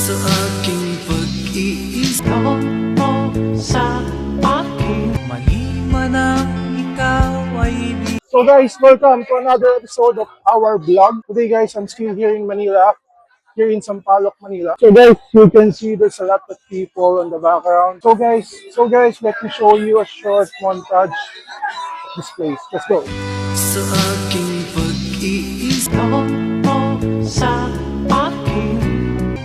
sa aking pag-iisip sa aking mali man ang ikaw ay So guys, welcome to another episode of our vlog. Today guys, I'm still here in Manila, here in Sampaloc, Manila. So guys, you can see there's a lot of people in the background. So guys, let me show you a short montage of this place. Let's go. sa aking pag-iisip sa aking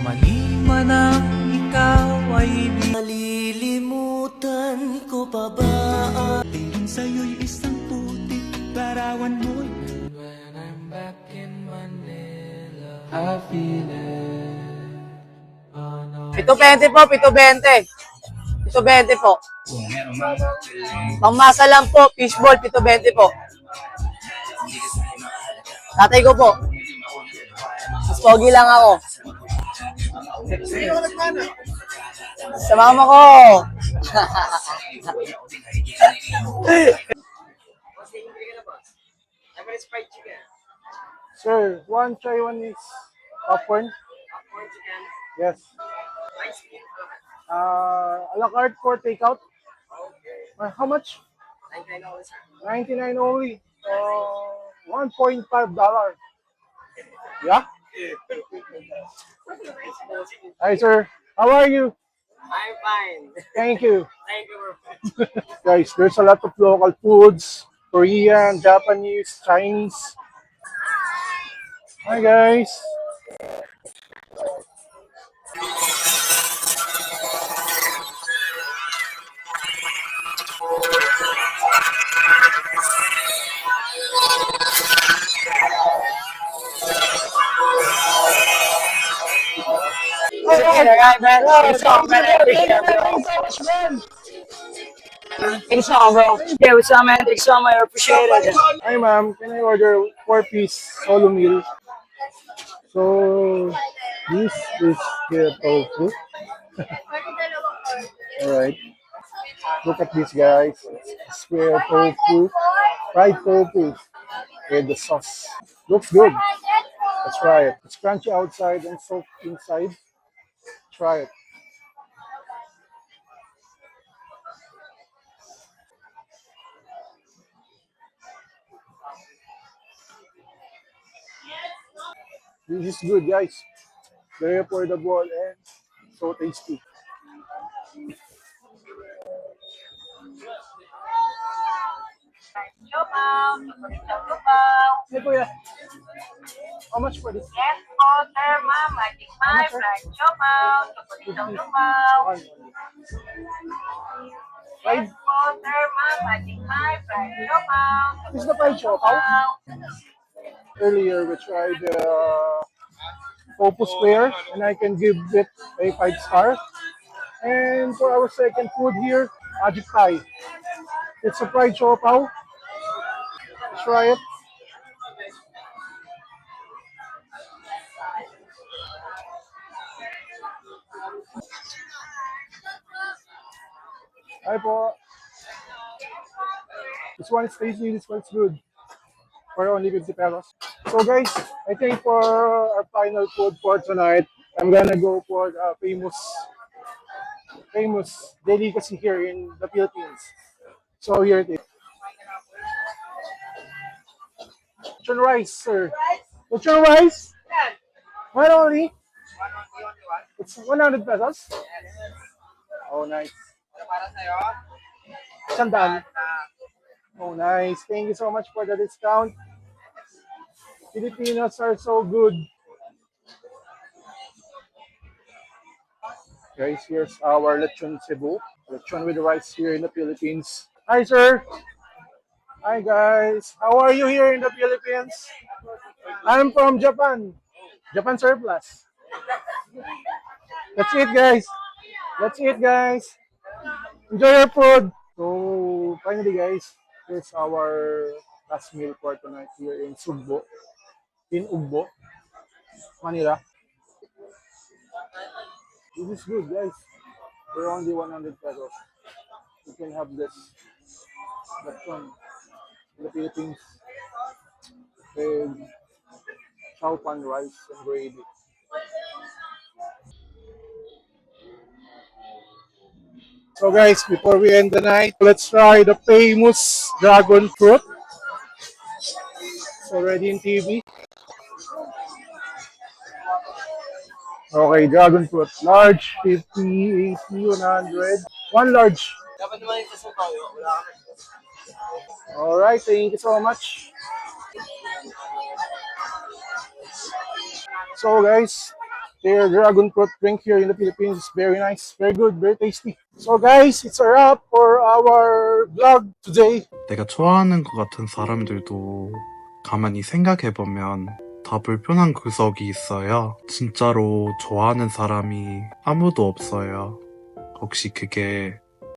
mali man ang ikaw ay malilimutan ko pa ba tingin sa'yo'y isang putik larawan mo'y when I'm back in Manila I feel it oh no. 720 po, 720. 720 po. Pangmasa lang po, fishball, 720 po. Tatay ko po. Mas pogi lang ako. Sa mama ko. Sir, one Taiwan is popcorn. Yes. A la carte for takeout. How much? 99 only. $1.5. Yeah? Hi, sir. How are you? I'm fine. Thank you. Thank you. Guys, there's a lot of local foods. Korean, Japanese, Chinese. Hi, guys. Alright, man. Thanks so much, man. I appreciate it, bro. Thanks so much, bro. Yeah, what's up, man? Thanks so much. I appreciate it. Hi, ma'am. Can I order 4-piece solo meal? So, this is the tofu. Alright. Look at this, guys. Square tofu. Fried tofu with the sauce. Looks good. Let's try it. It's crunchy outside and soft inside. Try it. This is good, guys. Very affordable and so tasty. Hey, kuya. How much for this? Yes po, sir, ma'am. I think my Ano, sir? fried chopaw, chocolate lupaw. One. Yes Fried? po, sir, ma'am. I think my fried chopaw, Is the fried siopaw? chopaw. Earlier, we tried Tofu Square, and I can give it a 5-star. And for our second food here, Ajit Thai. It's a fried siopaw. Let's try it. Hi po. This one is tasty, this one's good. For only 50 pesos. So guys, I think for our final food for tonight, I'm gonna go for the famous delicacy here in the Philippines. So here it is. Lechon rice, sir. Lechon rice? One only? It's 100 pesos? Oh, nice. Sandaan. Oh, nice. Thank you so much for the discount. Filipinos are so good. Guys, here's our lechon Cebu. Lechon with rice here in the Philippines. Hi, sir. Hi, guys. How are you here in the Philippines? I'm from Japan. Japan surplus. That's it, guys. That's it, guys. Enjoy your food. So, finally, guys, here's our last meal for tonight here in Sugbo, in Ugbo, Manila. This is good, guys. For only 100 pesos. You can have this restaurant in the Philippines with chow pan rice and gravy. So guys, before we end the night, let's try the famous dragon fruit. It's already in TV. Okay, dragon fruit. Large, 50, 80, 100. One large. Alright, thank you so much. So guys, their dragon fruit drink here in the Philippines is very nice, very good, very tasty. So guys, it's a wrap for our vlog today. 내가 좋아하는 것 같은 사람들도 가만히 생각해보면 다 불편한 구석이 있어요. 진짜로 좋아하는 사람이 아무도 없어요. 혹시 그게